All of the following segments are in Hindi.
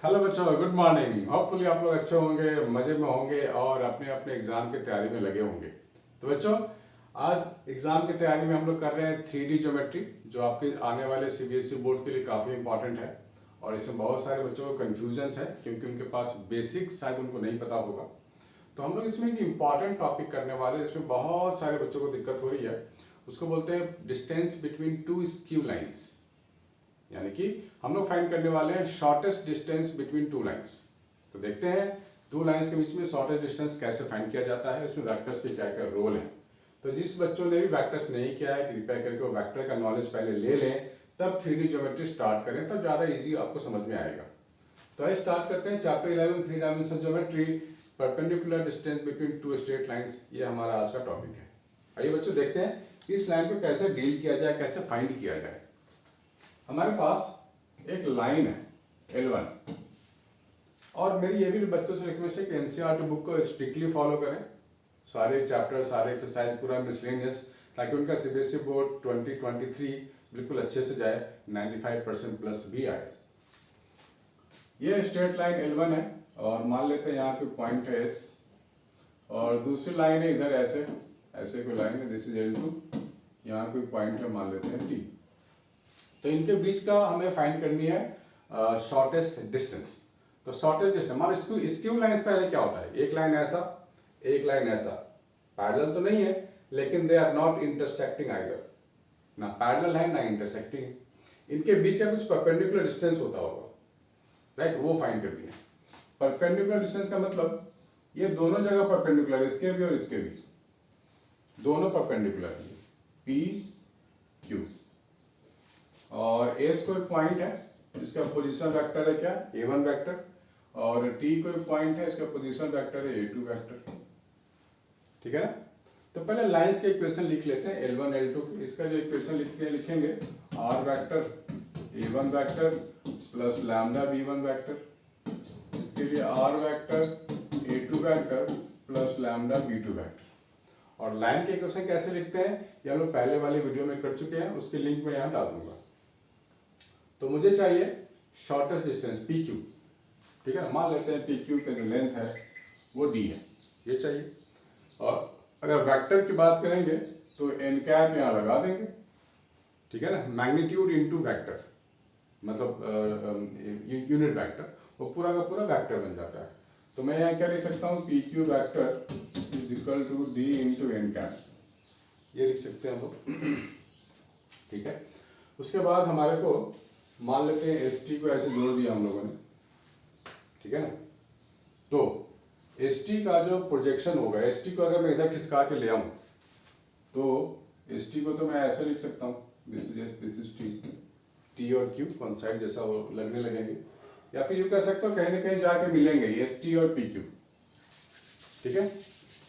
हेलो बच्चों, गुड मॉर्निंग। होपफुली आप लोग अच्छे होंगे, मज़े में होंगे और अपने अपने एग्ज़ाम की तैयारी में लगे होंगे। तो बच्चों, आज एग्ज़ाम की तैयारी में हम लोग कर रहे हैं 3D ज्योमेट्री, जो आपके आने वाले सीबीएसई बोर्ड के लिए काफ़ी इंपॉर्टेंट है। और इसमें बहुत सारे बच्चों को कन्फ्यूजन्स है क्योंकि उनके पास बेसिक शायद उनको नहीं पता होगा। तो हम लोग इसमें एक इम्पॉर्टेंट टॉपिक करने वाले हैं, इसमें बहुत सारे बच्चों को दिक्कत हो रही है। उसको बोलते हैं distance between to skew lines, यानी कि हम लोग फाइंड करने वाले हैं shortest distance between two lines. तो देखते हैं टू लाइंस के बीच में शॉर्टेस्ट डिस्टेंस कैसे फाइंड किया जाता है, इसमें वेक्टर्स के क्या क्या रोल है। तो जिस बच्चों ने भी वेक्टर्स नहीं किया है, कृपया करके वो वेक्टर का नॉलेज पहले ले लें, तब 3D ज्योमेट्री स्टार्ट करें, तब ज़्यादा ईजी आपको समझ में आएगा। तो आइए स्टार्ट करते हैं chapter 11 3 dimension geometry, perpendicular distance between to straight lines. ये हमारा आज का टॉपिक है। आइए बच्चों देखते हैं कि इस लाइन को कैसे डील किया जाए, कैसे फाइंड किया जाए। हमारे पास एक लाइन है L1, और मेरी ये भी बच्चों से रिक्वेस्ट है कि एनसीईआरटी बुक को स्ट्रिक्टली फॉलो करें, सारे चैप्टर, सारे एक्सरसाइज, पूरा मिसलेनियस, ताकि उनका सीबीएसई बोर्ड 2023 बिल्कुल अच्छे से जाए, 95% प्लस भी आए। ये स्ट्रेट लाइन L1 है और मान लेते हैं यहाँ पे पॉइंट है S, और दूसरी लाइन है इधर ऐसे ऐसे कोई लाइन है, दिस इज L2, यहाँ कोई पॉइंट है, मान लेते हैं T। तो इनके बीच का हमें फाइंड करनी है शॉर्टेस्ट डिस्टेंस। तो शॉर्टेस्ट डिस्टेंस मान लो स्क्यू लाइंस पहले क्या होता है, एक लाइन ऐसा, एक लाइन ऐसा, पैरेलल तो नहीं है लेकिन they are not intersecting either, ना पैरेलल है ना इंटरसेक्टिंग। इनके बीच का कुछ परपेंडिकुलर डिस्टेंस होता होगा, राइट, वो फाइंड करनी है। परपेंडिकुलर डिस्टेंस का मतलब ये दोनों जगह परपेंडिकुलर, इसके भी और इसके भी, दोनों परपेंडिकुलर है, पी क्यू। और एस कोई पॉइंट है, इसका पोजीशन वेक्टर है क्या, A1 वेक्टर, और टी कोई पॉइंट है, इसका पोजीशन वेक्टर है A2 वेक्टर। ठीक है ना। तो पहले लाइंस के इक्वेशन लिख लेते हैं L1 L2। इसका जो इक्वेशन लिखेंगे R vector A1 vector plus lambda B1 vector, इसके लिए R vector A2 vector plus lambda B2 vector. और लाइन के इक्वेशन कैसे लिखते हैं ये हम लोग पहले वाले वीडियो में कर चुके हैं, उसकी लिंक मैं यहाँ डाल दूंगा। तो मुझे चाहिए शॉर्टेस्ट डिस्टेंस PQ, ठीक है। मान लेते हैं PQ का जो लेंथ है वो D है, ये चाहिए। और अगर वेक्टर की बात करेंगे तो n कैप यहाँ लगा देंगे, ठीक है ना। मैग्नीट्यूड इनटू वेक्टर मतलब यूनिट वेक्टर, वो पूरा का पूरा वेक्टर बन जाता है। तो मैं यहाँ क्या लिख सकता हूँ, PQ vector is equal to D into n cap, ये लिख सकते हैं हम लोग, ठीक है। उसके बाद हमारे को मान लेते हैं ST को ऐसे जोड़ दिया हम लोगों ने, ठीक है ना। तो ST का जो प्रोजेक्शन होगा, ST को अगर मैं इधर खिसका के ले आऊं तो ST को तो मैं ऐसे लिख सकता हूँ, दिस इज T और Q वन साइड जैसा वो लगने लगेंगे, या फिर यूँ कह सकते हो कहीं ना कहीं जाके मिलेंगे ST और PQ, ठीक है।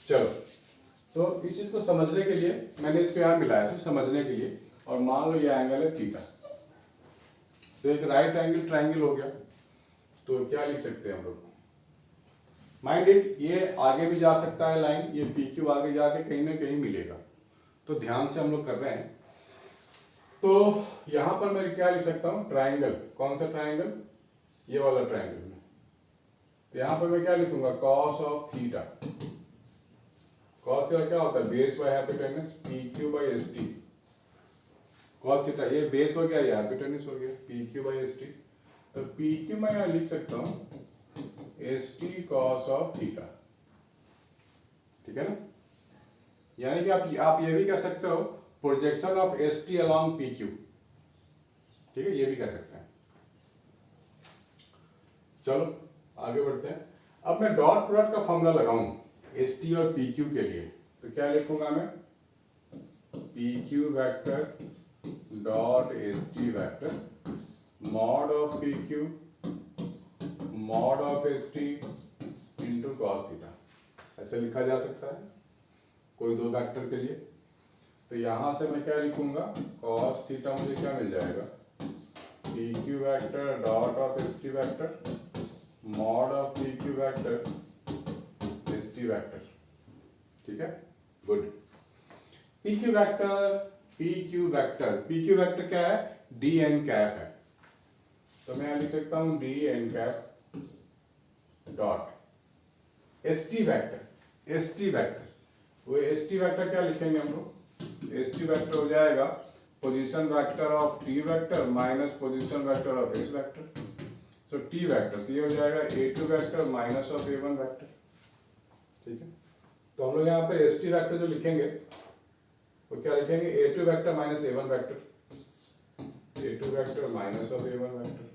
चलो, तो इस चीज़ को समझने के लिए मैंने इसको यहाँ मिलाया, सिर्फ समझने के लिए। और मान लो ये एंगल है थीटा, तो एक राइट एंगल ट्राइंगल हो गया। तो क्या लिख सकते हैं हम लोग, माइंड इट, ये आगे भी जा सकता है लाइन, ये PQ आगे जाके कहीं ना कहीं मिलेगा। तो ध्यान से हम लोग कर रहे हैं। तो यहां पर मैं क्या लिख सकता हूं, ट्राइंगल, कौन सा ट्राइंगल, ये वाला ट्राइंगल में। तो यहां पर मैं क्या लिखूंगा, cos of theta. Cos theta क्या होता है, base by hypotenuse, PQ by ST। Cos theta ये बेस हो गया, ये हाइपोटेनस हो गया, PQ बाय ST। तो PQ मैं यहाँ लिख सकता हूँ ST कॉस ऑफ थीटा, ठीक है ना। यानी कि आप ये भी कह सकते हो projection of ST along PQ, ठीक है, ये भी कह सकते हैं। चलो आगे बढ़ते हैं। अब मैं डॉट प्रोडक्ट का फॉर्मूला लगाऊं ST और PQ के लिए, तो क्या लिखूंगा मैं, PQ vector dot ST vector mod of PQ mod of ST into cos theta, ऐसे लिखा जा सकता है कोई दो वेक्टर के लिए। तो यहां से मैं क्या लिखूंगा, कॉस थीटा मुझे क्या मिल जाएगा, PQ vector dot of ST vector mod of PQ vector ST vector, ठीक है, गुड। PQ वेक्टर क्या है, DN कैप है। तो मैं लिख सकता हूँ DN cap dot ST vector वो एसटी वेक्टर क्या लिखेंगे हम लोग, एसटी वेक्टर हो जाएगा position vector of T vector minus position vector of S vector. So T vector तो ये हो जाएगा a2 vector minus of a1 vector. ठीक है, तो हम लोग यहाँ पे एस टी वेक्टर जो लिखेंगे वो क्या लिखेंगे, a2 vector minus a1 vector, a2 vector minus of a1 vector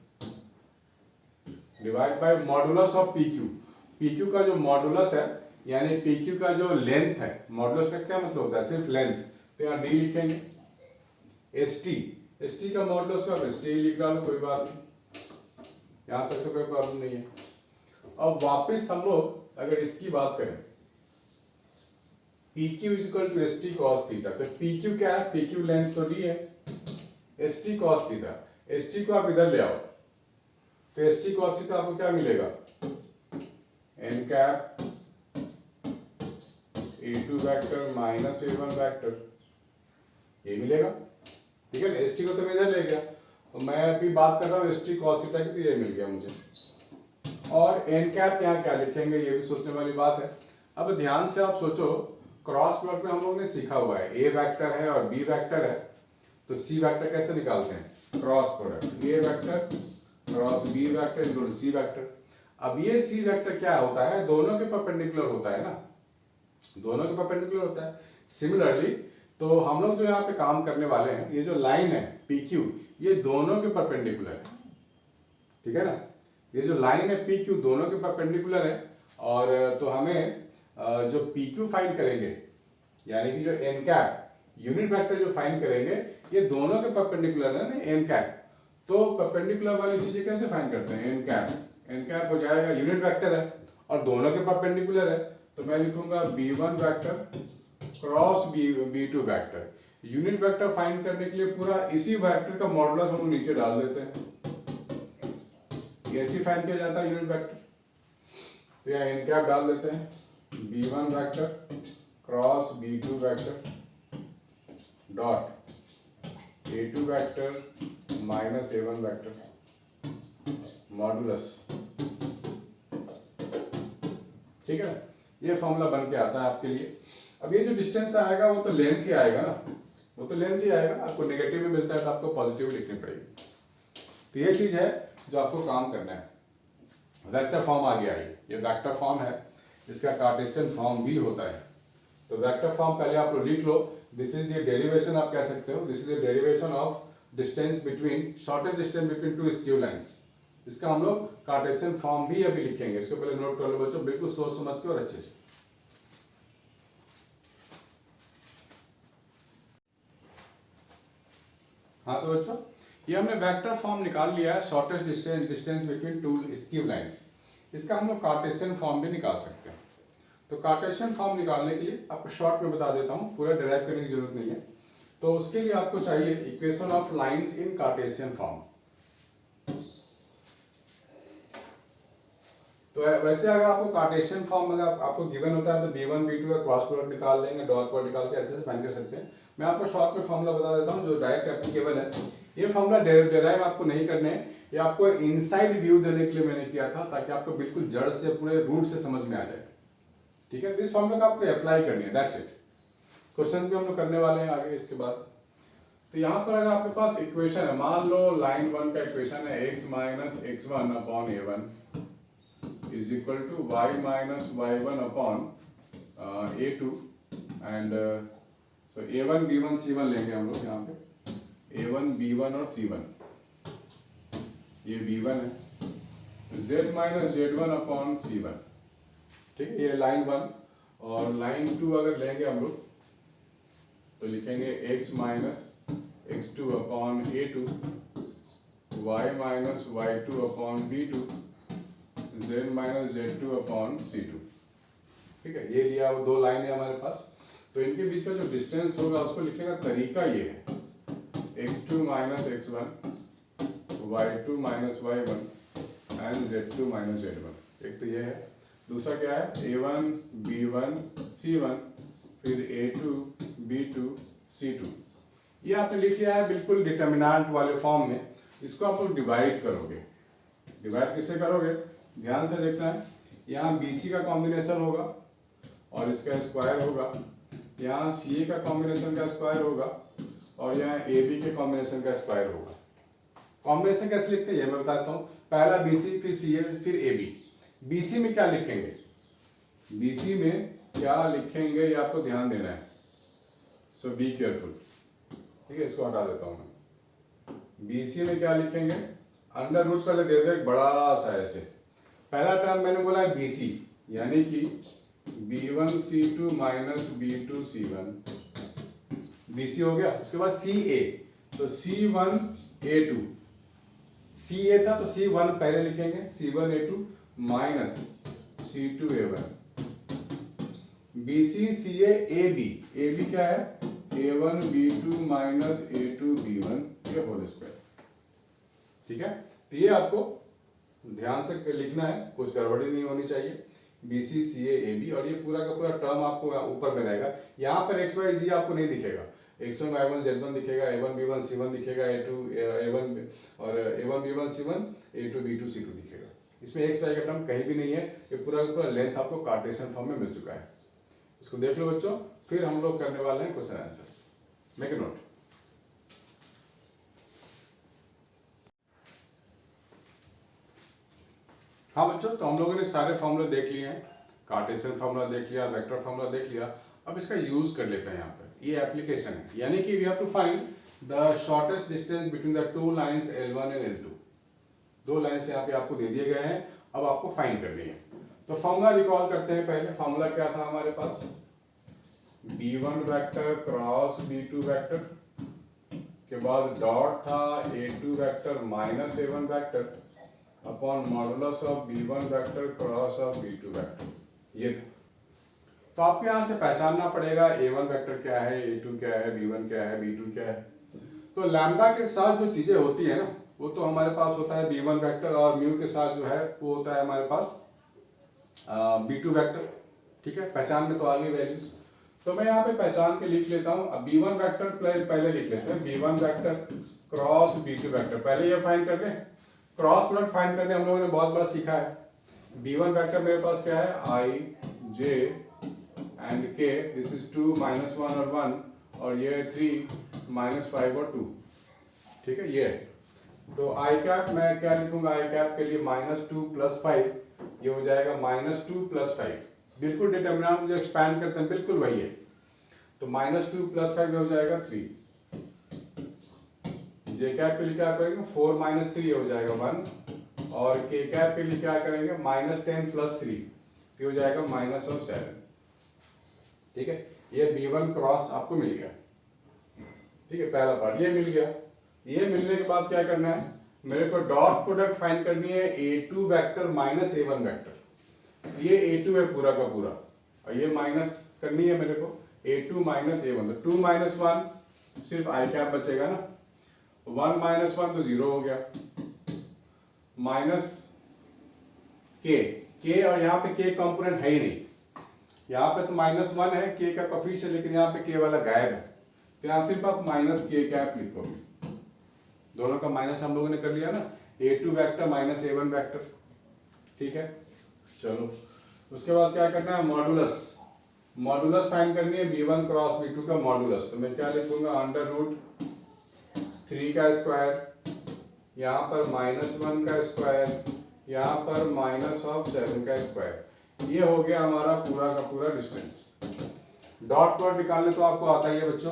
divide by modulus of pq। pq का जो मॉडुलस है यानी pq का जो लेंथ है, मॉडुलस का क्या मतलब होता है, सिर्फ लेंथ, तो यहाँ d लिखेंगे। st का मॉडुलस का st लिख डालो, कोई बात नहीं, यहाँ तक तो कोई प्रॉब्लम नहीं है। अब वापस हम लोग अगर इसकी बात करें PQ equal to ST cos theta, तो PQ क्या है, PQ लेंथ तो दी है, ST cos थीटा, ST को आप इधर ले आओ तो ST cos थीटा आपको क्या मिलेगा, n cap a2 vector minus a1 vector, ये मिलेगा। ठीक है, ST को तो मैं इधर ले गया, तो मैं अभी बात कर रहा हूँ ST cos थीटा की, तो ये मिल गया मुझे। और n कैप यहाँ क्या लिखेंगे, ये भी सोचने वाली बात है। अब ध्यान से आप सोचो, क्रॉस प्रोडक्ट में हम लोग ने सीखा हुआ है a वेक्टर है और b वेक्टर है, तो c वेक्टर कैसे निकालते हैं, cross product a vector cross b vector equal c vector. अब ये c वेक्टर क्या होता है, दोनों के परपेंडिकुलर होता है ना, दोनों के परपेंडिकुलर होता है। सिमिलरली तो हम लोग जो यहाँ पे काम करने वाले हैं, ये जो लाइन है PQ, ये दोनों के परपेंडिकुलर है। ठीक है ना, ये जो लाइन है PQ दोनों के परपेंडिकुलर है। और तो हमें जो PQ फाइंड करेंगे यानी कि जो n कैप यूनिट वेक्टर जो फाइंड करेंगे, ये दोनों के परपेंडिकुलर है ना n कैप, तो परपेंडिकुलर वाली चीजें कैसे फाइंड करते हैं, n कैप हो जाएगा यूनिट वेक्टर है और दोनों के परपेंडिकुलर है, तो मैं लिखूंगा b1 vector cross b2 vector. Unit vector find करने के लिए पूरा इसी वेक्टर का मॉडुलस हम नीचे डाल देते हैं, कैसे फाइंड किया जाता है यूनिट वेक्टर, तो यहाँ n कैप डाल देते हैं, b1 vector cross b2 vector dot a2 vector minus a1 vector modulus. ठीक है, ये फॉर्मूला बन के आता है आपके लिए। अब ये जो डिस्टेंस आएगा वो तो लेंथ ही आएगा ना, वो तो लेंथ ही आएगा, आपको नेगेटिव में मिलता है तो आपको पॉजिटिव लिखनी पड़ेगी। तो ये चीज है जो आपको काम करना है। वेक्टर फॉर्म आ गया, ये वेक्टर फॉर्म है, इसका कार्टेशियन फॉर्म भी होता है। तो वेक्टर फॉर्म पहले आप लोग लिख लो, दिस इज द डेरिवेशन, आप कह सकते हो this is the derivation of distance between shortest distance between to skew lines. इसका हम लोग कार्टेशियन फॉर्म भी अभी लिखेंगे, इसको पहले नोट कर लो बच्चों, बिल्कुल सोच समझ के और अच्छे से। हाँ तो बच्चों, ये हमने वेक्टर फॉर्म निकाल लिया है, shortest distance between to skew lines. इसका हम लोग कार्टेशियन फॉर्म भी निकाल सकते हैं। तो कार्टेशियन फॉर्म निकालने के लिए आपको शॉर्ट में बता देता हूँ, पूरा डिराइव करने की जरूरत नहीं है। तो उसके लिए आपको चाहिए equation of lines in Cartesian form. तो वैसे अगर आपको कार्टेशियन फॉर्म अगर आपको गिवन होता है तो b1 b2 का क्रॉस प्रोडक्ट निकाल लेंगे, डॉट प्रोडक्ट निकाल के ऐसे फाइंड कर सकते हैं। मैं आपको शॉर्ट में फॉर्मूला बता देता हूँ जो डायरेक्ट एप्लीकेबल है। ये फॉर्मूला डिराइव आपको नहीं करने हैं, ये आपको इनसाइड व्यू देने के लिए मैंने किया था, ताकि आपको बिल्कुल जड़ से पूरे रूट से समझ में आ जाए। ठीक है, इस फॉर्मूला को आपको अप्लाई करनी है, दैट्स इट। क्वेश्चन भी हम लोग करने वाले हैं आगे इसके बाद। तो यहाँ पर अगर आपके पास इक्वेशन है, मान लो लाइन 1 का इक्वेशन है x minus x1 upon a1 is equal to y minus y1 upon a2 and so a1 b1 c1 लेंगे हम लोग यहाँ पे, a1 b1 और c1, ये b1 है, z minus z1 upon c1। ठीक है, ये लाइन 1। और लाइन 2 अगर लेंगे हम लोग तो लिखेंगे x minus x2 upon a2, y minus y2 upon b2, z minus z2 upon c2। ठीक है, ये लिया, वो दो लाइन है हमारे पास। तो इनके बीच का जो डिस्टेंस होगा उसको लिखने का तरीका ये है, x2 minus x1, y2 minus y1 and z2 minus z1। एक तो ये है, दूसरा क्या है, a1 b1 c1 फिर a2 b2 c2। ये आपने लिख लिया है बिल्कुल डिटर्मिनेंट वाले फॉर्म में। इसको आप लोग डिवाइड करोगे, डिवाइड किससे करोगे, ध्यान से देखना है, यहाँ BC का कॉम्बिनेशन होगा और इसका स्क्वायर होगा, यहाँ CA का कॉम्बिनेशन का स्क्वायर होगा और यहाँ AB के कॉम्बिनेशन का स्क्वायर होगा। कॉम्बिनेशन कैसे लिखते हैं ये मैं बताता हूँ। पहला BC, फिर CA, फिर AB। BC में क्या लिखेंगे, BC में क्या लिखेंगे ये आपको ध्यान देना है, सो बी केयरफुल। ठीक है, इसको हटा देता हूँ मैं। BC में क्या लिखेंगे, अंडर रूट पहले दे दो एक बड़ा सा ऐसे। पहला टर्म मैंने बोला है BC, यानी कि B1C2 माइनस B2C1, BC हो गया। उसके बाद CA, तो C1A2, CA था तो C1 पहले लिखेंगे, C1A2 minus C2A1। BC CA AB, AB क्या है, A1B2 माइनस A2B1 ये होल स्क्वायर। ठीक है, तो ये आपको ध्यान से लिखना है, कुछ गड़बड़ी नहीं होनी चाहिए। BC CA AB और ये पूरा का पूरा टर्म आपको ऊपर में रहेगा। यहाँ पर XYZ आपको नहीं दिखेगा, X1 Y1 Z1 दिखेगा, A1 B1 C1 दिखेगा, A2 A1 और A1 B1 C1 A2 B2 C2 दिखेगा। इसमें XY का टर्म कहीं भी नहीं है, ये पूरा का पूरा लेंथ आपको कार्टेशियन फॉर्म में मिल चुका है। इसको देख लो बच्चों, फिर हम लोग करने वाले हैं question answers. Make a note. हाँ बच्चों, तो हम लोगों ने सारे फॉर्मूला देख लिए हैं, कार्टेशियन फार्मूला देख लिया, वेक्टर फार्मूला देख लिया। अब इसका यूज कर लेते हैं यहाँ पर, ये एप्लीकेशन है, यानी कि we have to find the shortest distance between the two lines L1 and L2। दो लाइंस यहाँ पे आपको दे दिए गए हैं, अब आपको फाइंड करनी है। तो फॉर्मूला रिकॉल करते हैं। पहले फॉर्मूला क्या था हमारे पास, B1 vector cross B2 vector के बाद डॉट था A2 vector minus A1 vector upon modulus of B1 vector cross of B2 vector, ये था। तो आपको यहाँ से पहचानना पड़ेगा A1 वेक्टर क्या है, A2 क्या है, B1 क्या है, B2 क्या है। तो लैम्डा के साथ जो चीजें होती है ना, वो तो हमारे पास होता है B1 वेक्टर, और म्यू के साथ जो है वो होता है हमारे पास B2 वेक्टर। ठीक है, पहचान में तो आ गई वैल्यूज। तो मैं यहाँ पे पहचान के लिख लेता हूँ। अब B1 वेक्टर पहले लिख लेते हैं, B1 vector cross B2 vector. पहले ये फाइंड कर लें, क्रॉस प्रोडक्ट फाइंड करने हम लोगों ने बहुत बार सीखा है। B1 वेक्टर मेरे पास क्या है, I J and K, this is 2 minus 1 और 1, और ये 3 माइनस 5 और 2। ठीक है, ये तो I कैप मैं क्या लिखूंगा, I कैप के लिए -2 + 5, ये हो जाएगा -2 + 5। बिल्कुल डिटरमिनेंट जो एक्सपैंड करते हैं बिल्कुल वही है। तो -2 + 5 हो जाएगा 3। J कैप के लिए क्या करेंगे, 4 - 3 हो जाएगा 1, और K कैप के लिए क्या करेंगे, -10 + 3, ये हो जाएगा -7। ठीक है, ये B1 क्रॉस आपको मिल गया। ठीक है, पहला पार्ट ये मिल गया। ये मिलने के बाद क्या करना है, मेरे को डॉट प्रोडक्ट फाइंड करनी है A2 vector minus A1 vector. ये A2 है पूरा का पूरा, और ये माइनस करनी है मेरे को A2 माइनस A1। तो 2 - 1 सिर्फ I कैप बचेगा ना, 1 - 1 तो 0 हो गया, माइनस K और यहाँ पे K कंपोनेंट है ही नहीं, यहाँ पे तो -1 है K का कोफिशिएंट, लेकिन यहाँ पे K वाला गायब है। तो यहाँ सिर्फ आप -K कैप लिखोगे। दोनों का माइनस हम लोगों ने कर लिया ना, A2 vector minus A1 vector. ठीक है, चलो उसके बाद क्या करना है, मॉडुलस फाइंड करनी है B1 क्रॉस B2 का मॉडुलस। तो मैं क्या लिखूंगा, √3 का स्क्वायर, यहाँ पर -1 का स्क्वायर, यहाँ पर -7 का स्क्वायर। ये हो गया हमारा पूरा का पूरा डिस्टेंस। डॉट प्रोडक्ट निकालने तो आपको आता ही है बच्चों,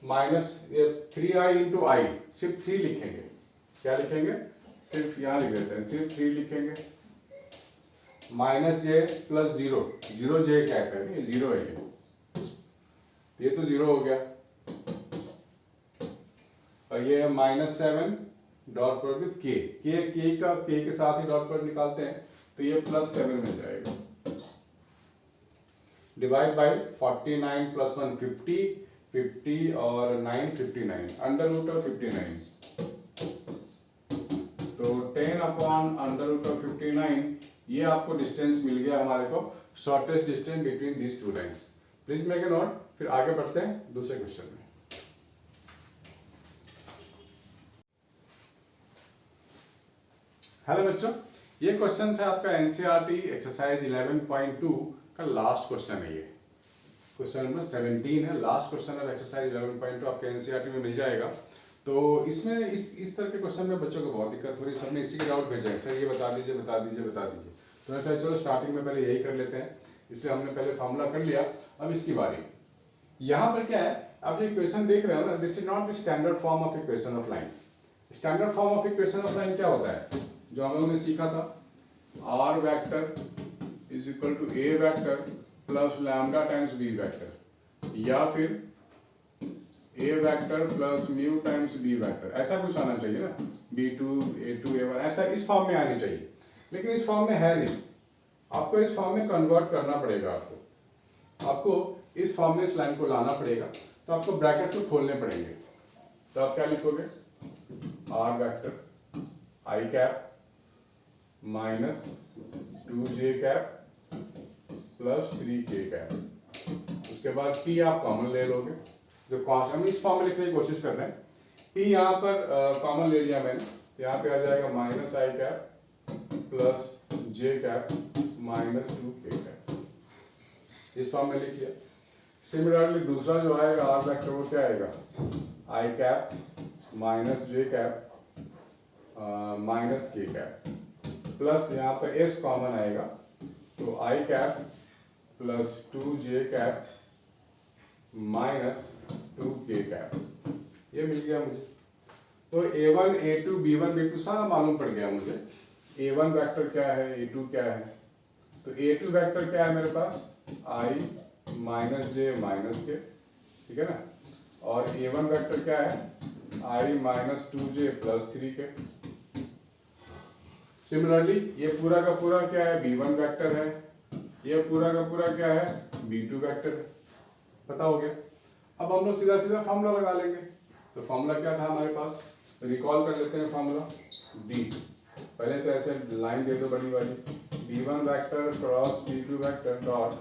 -3i × I, सिर्फ 3 लिखेंगे। क्या लिखेंगे, सिर्फ यहाँ लिख देते हैं, सिर्फ 3 लिखेंगे। -j + 0, 0j कैप है, ये 0 है, ये तो 0 हो गया। और ये है -7 डॉट प्रोडक्ट K के साथ ही डॉट प्रोडक्ट निकालते हैं, तो ये +7 मिल जाएगा। डिवाइड बाय 49 + 1 50 और 9 59, √59। तो 10 अपॉन √59, ये आपको डिस्टेंस मिल गया हमारे को, shortest distance between these two lines. Please make a note, फिर आगे बढ़ते हैं दूसरे क्वेश्चन में। हेलो बच्चों, ये क्वेश्चन है आपका एनसीईआरटी एक्सरसाइज 11.2 का लास्ट क्वेश्चन है। ये क्वेश्चन नंबर 17 है, लास्ट क्वेश्चन है एक्सरसाइज 11.2 आपके एनसीईआरटी में मिल जाएगा। तो इसमें इस तरह के क्वेश्चन में बच्चों को बहुत दिक्कत हो रही है, सबने इसी के डाउट भेजा है, सर ये बता दीजिए बता दीजिए बता दीजिए। तो अच्छा चलो स्टार्टिंग में पहले यही कर लेते हैं, इसलिए हमने पहले फॉर्मूला कर लिया। अब इसकी बारी, यहाँ पर क्या है, आप ये इक्वेशन देख रहे हो ना, this is not the standard form of equation of line. Standard form of equation of line क्या होता है, जो हम लोगों ने सीखा था, R vector is equal to A vector plus lambda times B vector, या फिर A vector plus mu times B vector, ऐसा कुछ आना चाहिए ना, b2 a2 a1, ऐसा इस फॉर्म में आनी चाहिए। लेकिन इस फॉर्म में है नहीं, आपको इस फॉर्म में कन्वर्ट करना पड़ेगा। आपको इस फॉर्म में इस लाइन को लाना पड़ेगा, तो आपको ब्रैकेट को खोलने पड़ेंगे। तो आप क्या लिखोगे, r vector i cap minus 2j cap plus 3k cap, उसके बाद p आप कॉमन ले लोगे, जो कॉस्ट हम इस फॉर्म में लिखने की कोशिश कर रहे हैं। p यहाँ पर कॉमन ले लिया मैंने, तो यहाँ पे आ जाएगा minus I cap plus j cap minus 2k cap, इस फॉर्म में लिख लिया। सिमिलरली दूसरा जो आएगा आर वेक्टर, वो क्या आएगा, I cap minus j cap minus k cap, plus यहाँ पर s कॉमन आएगा, तो I cap plus 2j cap minus 2k cap, ये मिल गया मुझे। तो a1 a2 b1 b2 सारा मालूम पड़ गया मुझे। a1 वेक्टर क्या है, a2 क्या है, तो a2 वेक्टर क्या है मेरे पास, i minus j minus k, ठीक है ना, और a1 वेक्टर क्या है, i minus 2j plus 3k। Similarly ये पूरा का पूरा क्या है, b1 वेक्टर है, ये पूरा का पूरा क्या है, b2 वेक्टर है, पता हो गया। अब हम लोग सीधा सीधा फॉर्मूला लगा लेंगे। तो फॉर्मूला क्या था हमारे पास, रिकॉल कर लेते हैं फॉर्मूला d। पहले तो ऐसे लाइन दे दो बड़ी वाली, b1 vector cross b2 vector dot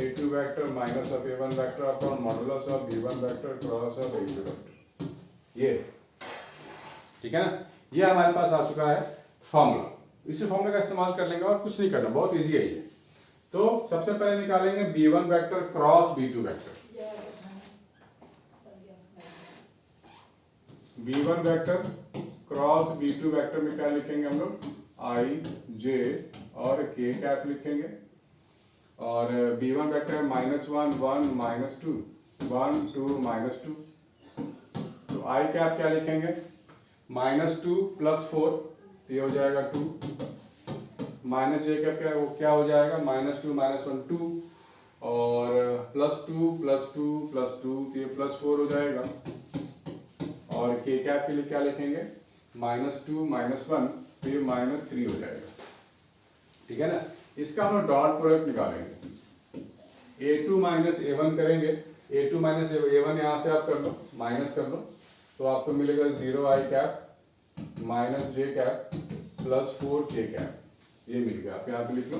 a2 vector minus of a1 vector upon modulus of b1 vector cross of a2 vector, ये ठीक है ना। ये हमारे पास आ चुका है फॉर्मूला, इसी फॉर्मूले का इस्तेमाल कर लेंगे और कुछ नहीं करना, बहुत इजी है ये। तो सबसे पहले निकालेंगे b1 vector cross b2 vector, b1 vector cross b2 vector में क्या लिखेंगे हम लोग, i j और k कैप लिखेंगे, और b1 वेक्टर -1 1 -2 1 2 -2, तो i कैप क्या लिखेंगे, -2 प्लस 4, ये हो जाएगा 2, माइनस j कैप क्या हो जाएगा, -2 -1 2, और +2 +2 +2, तो ये +4 हो जाएगा, और k कैप के लिए क्या लिखेंगे, -2 -1, तो ये -3 हो जाएगा, ठीक है ना। इसका हम डॉट प्रोडक्ट निकालेंगे, a2 माइनस a1 करेंगे, a2 माइनस a1 यहाँ से आप कर लो, माइनस कर लो, तो आपको मिलेगा 0 i cap minus j cap plus 4k cap, ये मिल गया। आप यहाँ पे लिख लो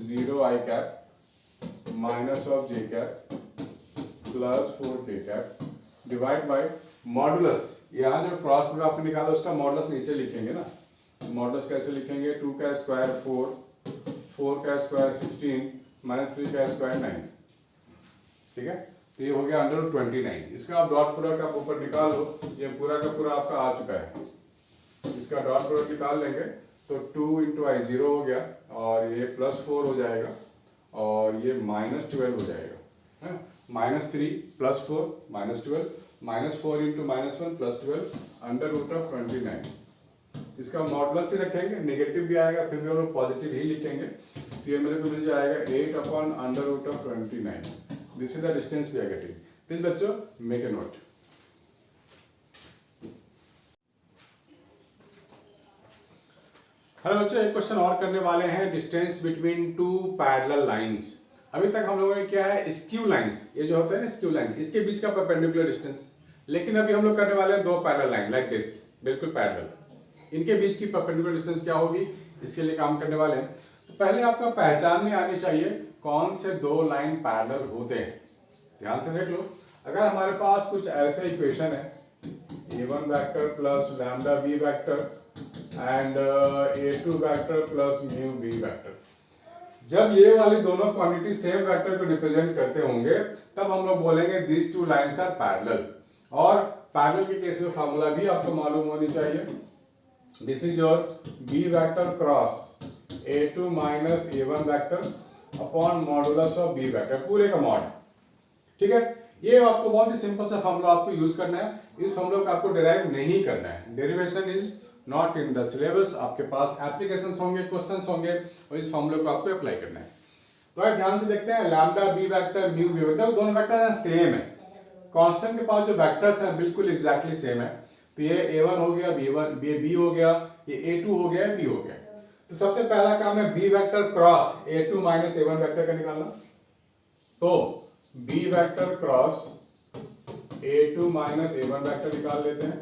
0 i cap minus of j cap plus 4k cap divide by modulus, यहाँ जो क्रॉस प्रोडक्ट आपने निकाला उसका मॉडुलस नीचे लिखेंगे ना। मॉडुलस कैसे लिखेंगे, 2 का स्क्वायर 4, 4 का स्क्वायर 16 माइनस 3 का स्क्वायर 9, ठीक है। तो ये हो गया अंडर 29। इसका आप डॉट प्रोडक्ट आप ऊपर निकाल लो, ये पूरा का पूरा आपका आ चुका है। इसका डॉट प्रोडक्ट निकाल लेंगे तो 2 इंटू आई 0 हो गया, और ये +4 हो जाएगा, और ये -12 हो जाएगा, -3 +4 -12, -4 इंटू -1 +12 अंडर रूट ऑफ 29। इसका मॉडुलस ही रखेंगे, नेगेटिव भी आएगा फिर भी हम लोग पॉजिटिव ही लिखेंगे, तो ये मेरे को मिल जाएगा 8 upon under root of 29। This is the distance we are getting. Please बच्चों मेक ए नोट। हेलो बच्चों, एक क्वेश्चन और करने वाले हैं, distance between two parallel lines. अभी तक हम लोगों ने क्या है, स्क्यू लाइंस, ये जो होता है ना स्क्यू लाइन, इसके बीच का परपेंडिकुलर डिस्टेंस। लेकिन अभी हम लोग करने वाले हैं दो पैरेलल लाइन लाइक दिस, बिल्कुल पैरेलल, इनके बीच की परपेंडिकुलर डिस्टेंस क्या होगी, इसके लिए काम करने वाले हैं। तो पहले आपको पहचानने आनी चाहिए कौन से दो लाइन पैरेलल होते हैं। ध्यान से देख लो, अगर हमारे पास कुछ ऐसे इक्वेशन है, a1 vector plus lambda b vector and A2 vector plus mu B vector. जब ये वाली दोनों क्वांटिटी सेम वेक्टर को रिप्रेजेंट करते होंगे तब हम लोग बोलेंगे this two lines are parallel. और पैरेलल के केस में फॉर्मूला भी आपको मालूम होनी चाहिए। This is your B vector cross A2 minus A1 vector upon modulus of B vector, पूरे का मॉड। ठीक है, ये आपको बहुत ही सिंपल सा फॉर्मूला आपको यूज करना है। इस फॉर्मूला को आपको डिराइव नहीं करना है, derivation is not in the syllabus. आपके पास एप्लीकेशंस होंगे, क्वेश्चंस होंगे और इस फॉर्मूले को आपको अप्लाई करना है। तो भाई ध्यान से देखते हैं, lambda B vector mu B vector, दोनों वेक्टर सेम है। कांस्टेंट के पास जो वेक्टर्स हैं बिल्कुल एग्जैक्टली सेम है। तो ये A1 हो गया, B हो गया, ये A2 हो गया, B हो गया। तो सबसे पहला काम है B vector cross A2 minus A1 vector का निकालना। तो B vector cross A2 minus A1 vector निकाल लेते हैं।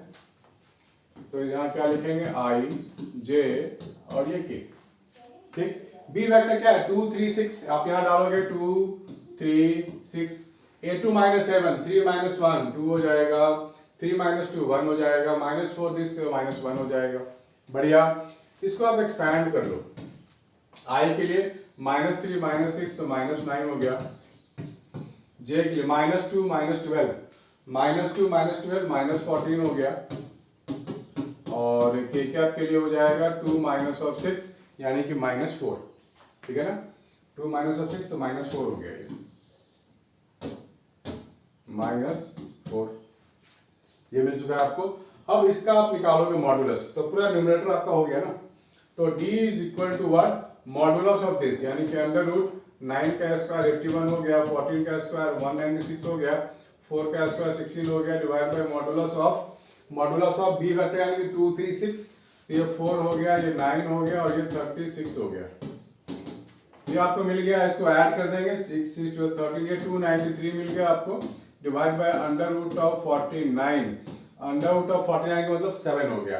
तो यहाँ क्या लिखेंगे, I J और ये K। ठीक, B वेक्टर क्या है 2 3 6, आप यहाँ डालोगे 2 3 6। A2 माइनस A1 3 माइनस 1 2 हो जाएगा, 3 माइनस 2 1 हो जाएगा, -4 दिस माइनस 1 हो जाएगा। बढ़िया, इसको आप एक्सपैंड कर लो। I के लिए -3 -6 तो -9 हो गया। J के लिए -2 -12 -2 -12 -14 हो गया। और K कैप के लिए हो जाएगा 2 माइनस ऑफ 6 यानी कि -4। ठीक है ना, 2 माइनस ऑफ 6 तो -4 हो गया, ये -4 ये मिल चुका है आपको। अब इसका आप निकालोगे मॉडुलस, तो पूरा न्यूमरेटर आपका हो गया ना। तो D is equal to what, modulus of this, यानी कि अंडर रूट 9 का स्क्वायर 81 हो गया, 14 का स्क्वायर 196 हो गया, 4 का स्क्वायर 16 हो गया, divide by modulus of B vector यानी कि 2 3 6, ये 4 हो गया, ये 9 हो गया और ये 36 हो गया। ये आपको मिल गया, इसको ऐड कर देंगे 6 6 12 13, ये 293 मिल गया आपको, divide by under root of 49। Under root of 49 का मतलब 7 हो गया,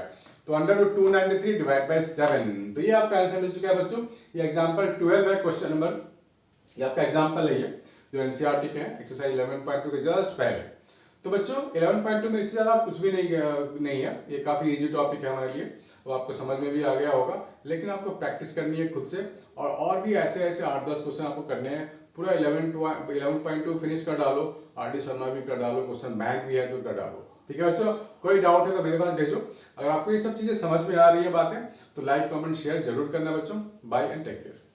तो अंडर रूट 293 डिवाइड बाय 7। तो ये आपका आंसर मिल चुका है बच्चों। ये एग्जांपल 12 है, क्वेश्चन नंबर, ये आपका एग्जांपल है, ये जो एनसीईआरटी के हैं, एक्सरसाइज 11.2 के जस्ट पहले। तो बच्चों 11.2 में इससे ज्यादा कुछ भी नहीं है, ये काफी इजी टॉपिक है हमारे लिए, वो आपको समझ में भी आ गया होगा। लेकिन आपको प्रैक्टिस करनी है खुद से, और भी ऐसे 8-10 क्वेश्चन आपको करने हैं। पूरा 11.2 फिनिश कर डालो, RD शर्मा भी कर डालो, क्वेश्चन बैंक भी है तो कर डालो। ठीक है बच्चों, कोई डाउट है तो मेरे पास भेजो। अगर आपको ये सब चीजें समझ में आ रही है बातें, तो लाइक कमेंट शेयर जरूर करना बच्चों। Bye and take care.